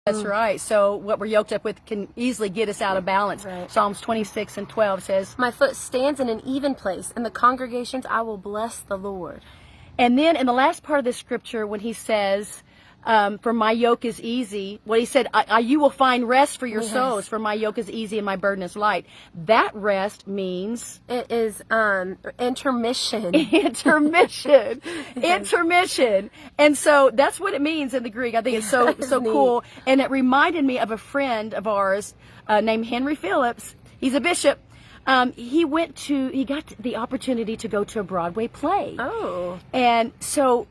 That's right. So what we're yoked up with can easily get us out of balance. Right. Psalms 26:12 says, My foot stands in an even place. In the congregations, I will bless the Lord. and then in the last part of the scripture, when he says, for my yoke is easy, well, he said, you will find rest for your souls, for my yoke is easy and my burden is light. That rest means... It is intermission. Intermission. Intermission. And so that's what it means in the Greek. I think it's so cool. And it reminded me of a friend of ours named Henry Phillips. He's a bishop. He got the opportunity to go to a Broadway play. Oh. And so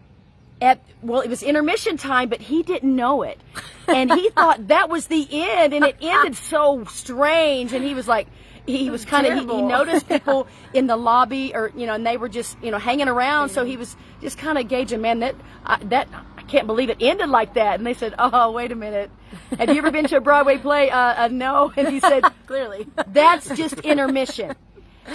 it was intermission time, but he didn't know it. And he thought that was the end, and it ended so strange. And he was like, he noticed people in the lobby, or, and they were just, hanging around. So he was just kind of gauging, man, I can't believe it ended like that. And they said, oh, wait a minute. Have you ever been to a Broadway play? No. And he said, clearly, that's just intermission.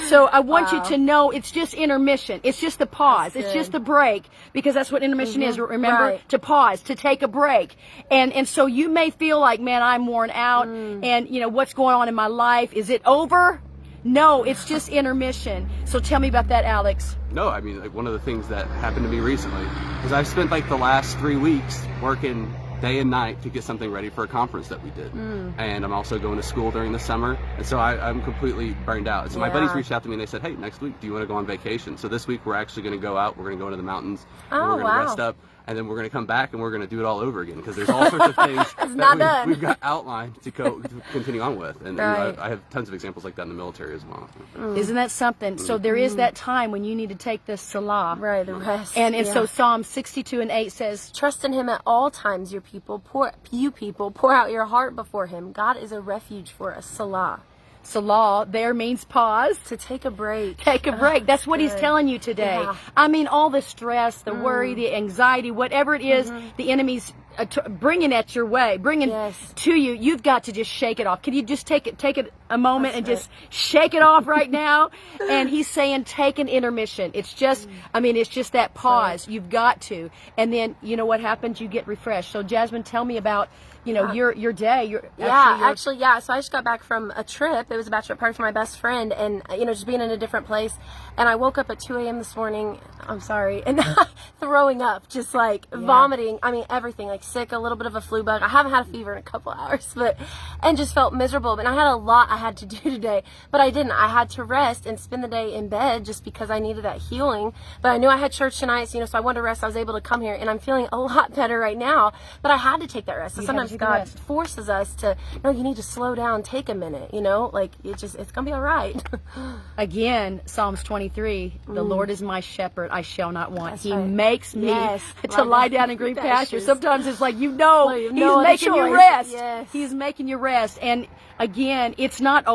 So I want you to know it's just intermission. It's just the pause. It's just the break, because that's what intermission is. Remember, to pause, to take a break. And so you may feel like, man, I'm worn out, and what's going on in my life? Is it over? No, it's just intermission. So tell me about that, Alex. No, I mean, one of the things that happened to me recently is I've spent the last 3 weeks working day and night to get something ready for a conference that we did. And I'm also going to school during the summer, and so I'm completely burned out. So my buddies reached out to me and they said, hey, next week, do you want to go on vacation? So this week we're actually going to go out, we're going to go into the mountains, and we're going to rest up, and then we're going to come back and we're going to do it all over again, because there's all sorts of things that we've got outlined to continue on with. And I have tons of examples like that in the military as well. Isn't that something? So there is that time when you need to take the Salah. Right, the rest. And so Psalm 62:8 says, trust in him at all times, you people, pour out your heart before him. God is a refuge for us. Salah. Salah there means pause. To take a break. Take a break. That's what he's telling you today. Yeah. I mean, all the stress, the worry, the anxiety, whatever it is, the enemy's bringing at your way, bringing to you, you've got to just shake it off. Can you just take it a moment and just shake it off right now? And he's saying, take an intermission. It's just, it's just that pause. You've got to. And then, what happens? You get refreshed. So Jasmine, tell me about, your day. So I just got back from a trip. It was a bachelor party for my best friend, and, just being in a different place. And I woke up at 2 a.m. this morning, I'm sorry, and throwing up, just vomiting. Everything, sick, a little bit of a flu bug. I haven't had a fever in a couple hours, and just felt miserable. But I had a lot I had to do today, but I didn't. I had to rest and spend the day in bed just because I needed that healing. But I knew I had church tonight, so I wanted to rest. I was able to come here, and I'm feeling a lot better right now. But I had to take that rest. So sometimes God forces us to, no, you need to slow down, take a minute. It's gonna be all right. Again, Psalms 23, the Lord is my shepherd, I shall not want. That's he right. makes me to lie down in green pastures. pastures. Sometimes it's like, he's making you rest. He's making you rest. And again, it's not